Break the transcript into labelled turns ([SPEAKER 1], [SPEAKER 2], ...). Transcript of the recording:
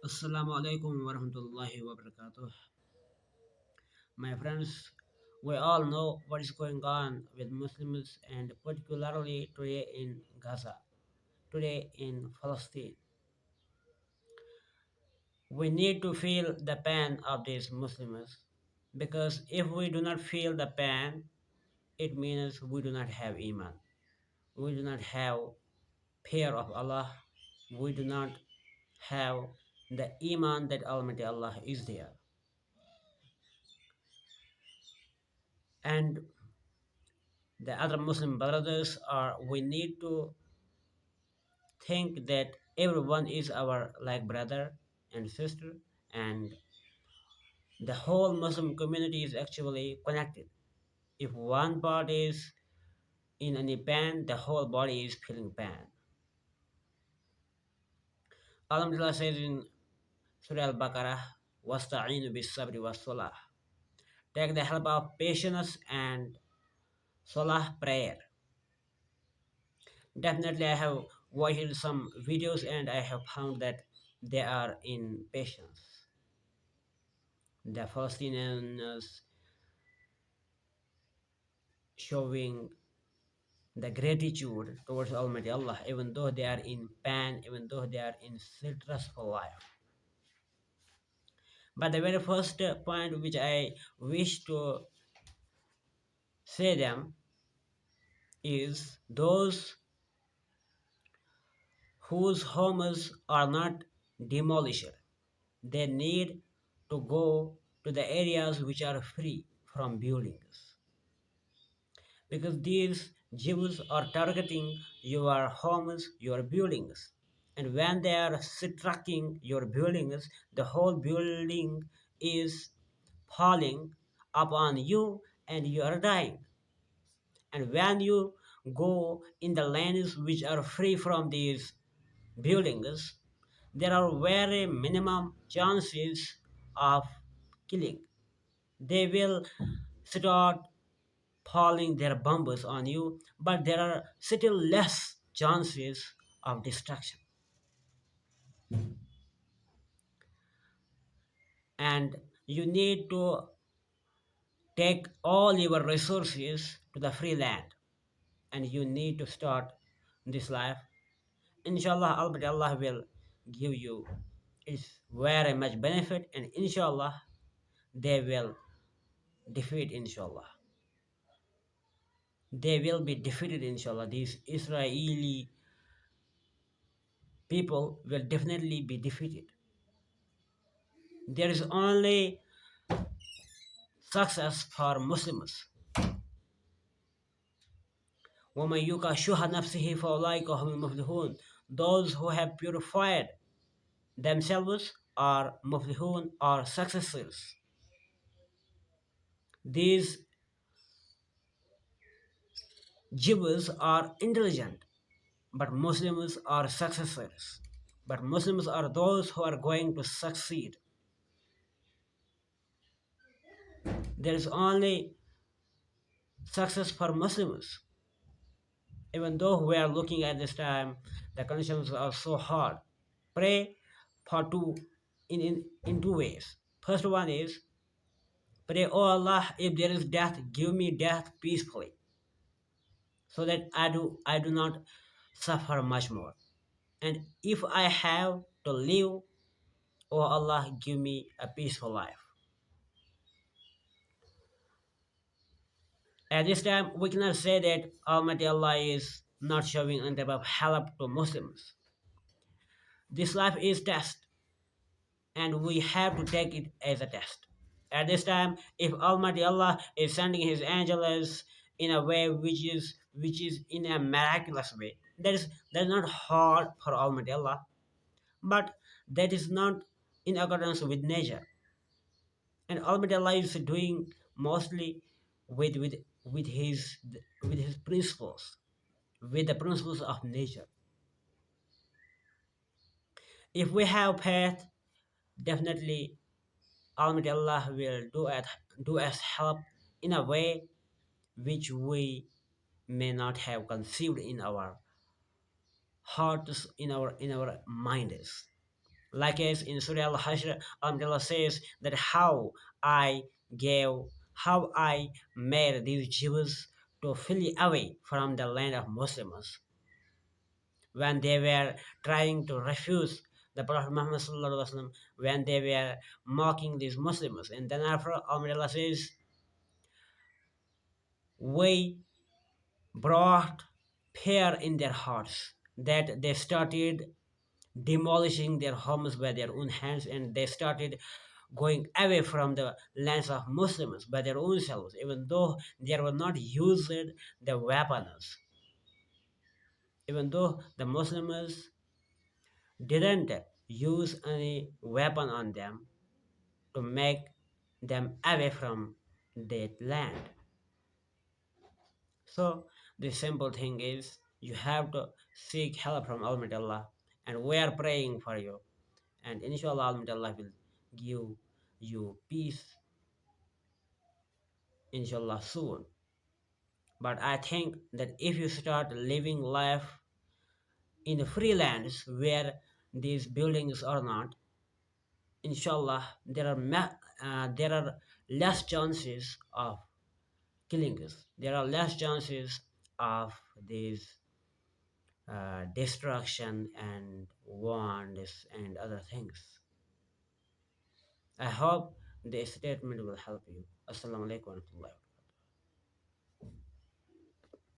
[SPEAKER 1] Assalamu alaikum warahmatullahi wabarakatuh. My friends, we all know what is going on with Muslims and particularly today in Gaza, today in Palestine. We need to feel the pain of these Muslims because if we do not feel the pain, it means we do not have Iman. We do not have fear of Allah. We do not have the Iman that Almighty Allah is there. And the other Muslim brothers are we need to think that everyone is our like brother and sister, and the whole Muslim community is actually connected. If one part is in any pain, the whole body is feeling pain. Alhamdulillah says in Surah Al-Baqarah, "Wasta'inu bis-sabri was-salah." Take the help of patience and salah prayer. Definitely, I have watched some videos and I have found that they are in patience. The Palestinians showing the gratitude towards Almighty Allah, even though they are in pain, even though they are in stressful life. But the very first point which I wish to say them is those whose homes are not demolished. They need to go to the areas which are free from buildings because these Jews are targeting your homes, your buildings. And when they are striking your buildings, the whole building is falling upon you and you are dying. And when you go in the lands which are free from these buildings, there are very minimum chances of killing. They will start falling their bombs on you, but there are still less chances of destruction. And you need to take all your resources to the free land and you need to start this life. Inshallah, Almighty Allah will give you its very much benefit, and inshallah, they will defeat, inshallah. They will be defeated, inshallah. These Israeli people will definitely be defeated. There is only success for Muslims. وَمَنْ يُوقَ شُحَّ نَفْسِهِ فَأُولَٰئِكَ هُمُ الْمُفْلِحُونَ. Those who have purified themselves are muflihun, are successors. These Jews are intelligent, but Muslims are successors. But Muslims are those who are going to succeed. There is only success for Muslims. Even though we are looking at this time, the conditions are so hard. Pray for in two ways. First one is pray, oh Allah, if there is death, give me death peacefully, so that I do not suffer much more. And if I have to live, oh Allah, give me a peaceful life. At this time, we cannot say that Almighty Allah is not showing any type of help to Muslims. This life is test, and we have to take it as a test. At this time, if Almighty Allah is sending His angels in a way which is in a miraculous way, that is not hard for Almighty Allah, but that is not in accordance with nature. And Almighty Allah is doing mostly with with with his principles, with the principles of nature. If we have faith, definitely Almighty Allah will do us help in a way which we may not have conceived in our hearts, in our minds. Like as in Surah Al-Hashr, Allah says that I gave, how I made these Jews to flee away from the land of Muslims when they were trying to refuse the Prophet Muhammad sallallahu alaihi wasallam, when they were mocking these Muslims. And then after Allah says, we brought fear in their hearts that they started demolishing their homes by their own hands, and they started going away from the lands of Muslims by their own selves, even though they were not used the weapons, even though the Muslims didn't use any weapon on them to make them away from that land. So the simple thing is you have to seek help from Almighty Allah, and we are praying for you, and inshallah Almighty Allah will give you peace, inshallah, soon. But I think that if you start living life in the free lands where these buildings are not, inshallah, there are less chances of killing us. There are less chances of these destruction and wars and other things. I hope the statement will help you. Assalamu alaikum wa rahmatullahi.